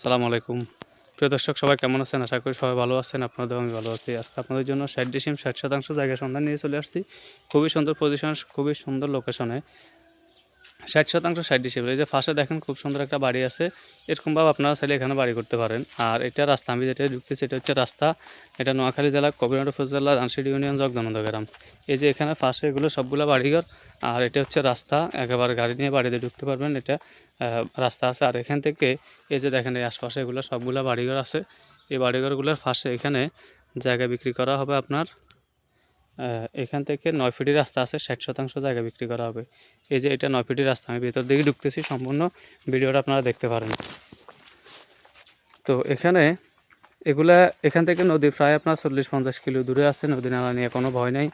আসসালামু আলাইকুম। প্রিয় দর্শক সবাই কেমন আছেন? আশা করি সবাই ভালো আছেন। আপনাদেরও আমি ভালো আছি। আজকে আপনাদের জন্য 60% জায়গা সন্ধান নিয়ে চলে আসছি। খুবই সুন্দর পজিশন, খুবই সুন্দর লোকেশনে। 60% 60 এই যে পাশে দেখেন খুব সুন্দর একটা বাড়ি আছে। এরকমভাবে আপনারা চাইলে এখানে বাড়ি করতে পারেন। আর এটা রাস্তা আমি যেটা ঢুকতেছি এটা হচ্ছে রাস্তা। এটা নোয়াখালী জেলার কবিরহাট উপজেলা রানশিড ইউনিয়ন জগদানন্দ গ্রাম। এই যে এখানে পাশে এগুলো সবগুলা বাড়িঘর। আর এটা হচ্ছে রাস্তা। একেবারে গাড়ি নিয়ে বাড়িতে ঢুকতে পারবেন। এটা রাস্তা আছে। আর এখান থেকে এই যে দেখেন এই আশপাশে এগুলো সবগুলা বাড়িঘর আছে। এই বাড়িঘরগুলোর পাশে এখানে জায়গা বিক্রি করা হবে আপনার। এখান থেকে ৯ ফিটের রাস্তা আছে, 60% জায়গা বিক্রি করা হবে। এই যে এটা ৯ ফিটের রাস্তা, আমি ভেতর দিকে ঢুকতেছি, সম্পূর্ণ ভিডিওটা আপনারা দেখতে পারেন। তো এগুলা এখান থেকে নদী প্রায় আপনার 40-50 কিলো দূরে আছে। নদী নালা নিয়ে কোনো ভয় নাই।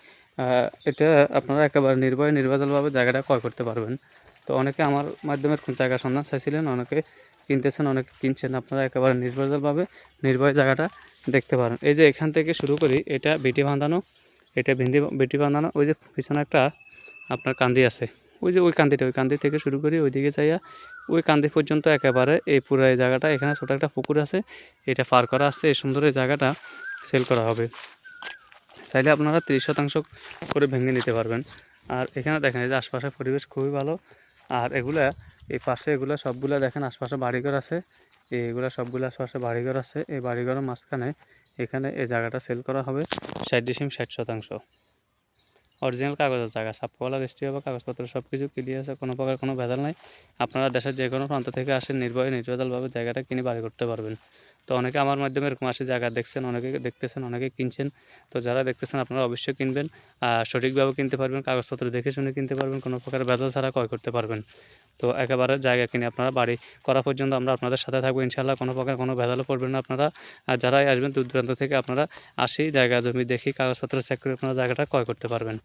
এটা আপনারা একেবারে নির্ভেজালভাবে জায়গাটা ক্রয় করতে পারবেন। তো অনেকে আমার মাধ্যমে এরকম জায়গা সন্ধান চাইছিলেন, অনেকে কিনতেছেন, অনেকে কিনছেন। আপনারা একেবারে নির্ভয়ে জায়গাটা দেখতে পারেন। এই যে এখান থেকে শুরু করি, এটা বিটি বাঁধানো, এটা বেটি বাঁধানো। ওই যে পিছনে একটা আপনার কান্দি আছে, ওই যে ওই কান্দি থেকে শুরু করি ওইদিকে যাইয়া ওই কান্দি পর্যন্ত একেবারে এই পুরো এই জায়গাটা। এখানে ছোটো একটা পুকুর আছে, এটা পার করা আছে। এই সুন্দর এই জায়গাটা সেল করা হবে। চাইলে আপনারা 30% করে ভেঙে নিতে পারবেন। আর এখানে দেখেন এই যে আশপাশের পরিবেশ খুবই ভালো। আর এই পাশে এগুলো সবগুলো দেখেন আশপাশে বাড়িঘর আছে। এইগুলা সবগুলো আশপাশে বাড়িঘর আছে। এই বাড়িঘরের মাঝখানে এখানে এই জায়গাটা সেল করা হবে 60%। অরিজিনাল কাগজের জায়গা, ছাপ্পাওয়ালা রেজিস্ট্রি হবে, কাগজপত্র সব কিছু ক্লিয়ার আছে, কোনো প্রকার কোনো ভেজাল নাই। আপনারা দেশের যে কোনো প্রান্ত থেকে আসেন নির্ভেজালভাবে জায়গাটা কিনে বাড়ি করতে পারবেন। তো অনেকে আমার মাধ্যমে এরকম আসে জায়গা দেখছেন, অনেকে দেখতেছেন, অনেকে কিনছেন। তো যারা দেখতেছেন আপনারা অবশ্যই কিনবেন, সঠিকভাবে কিনতে পারবেন, কাগজপত্র দেখে শুনে কিনতে পারবেন, কোনো প্রকার ভেজাল ছাড়া ক্রয় করতে পারবেন। তো একেবারে জায়গা কিনে আপনারা বাড়ি করা পর্যন্ত আমরা আপনাদের সাথে থাকবো ইনশাআল্লাহ। কোনো প্রকার কোনো ভেজালও পড়বেন না আপনারা। আর যারাই আসবেন দূর দূরান্ত থেকে আপনারা আসি জায়গা জমি দেখি কাগজপত্র চেক করে আপনারা জায়গাটা ক্রয় করতে পারবেন।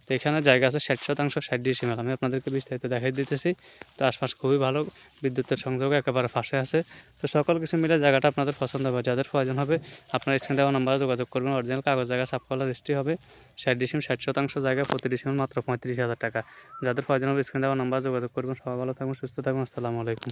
তো এখানে জায়গা আছে 60% 60 ডিসিমেল। আমি আপনাদেরকে বিস্তারিত দেখাই দিতেছি। তো আশপাশ খুবই ভালো, বিদ্যুতের সংযোগ একেবারে পাশে আছে। তো সকল কিছু মিলে জায়গাটা আপনাদের পছন্দ হবে। যাদের প্রয়োজন হবে আপনার স্ক্রিনে দেওয়া নাম্বারে যোগাযোগ করবেন। অরিজিনাল কাগজ জায়গা, ছাপ্পাওয়ালা রেজিস্ট্রি হবে। 60 ডিসিম 60% জায়গা, প্রতি ডিসিমেল মাত্র 35,000 টাকা। যাদের প্রয়োজন হবে স্ক্রিনে দেওয়া নাম্বারে যোগাযোগ করবেন। সবাই ভালো থাকুন, সুস্থ থাকুন। আসসালামু আলাইকুম।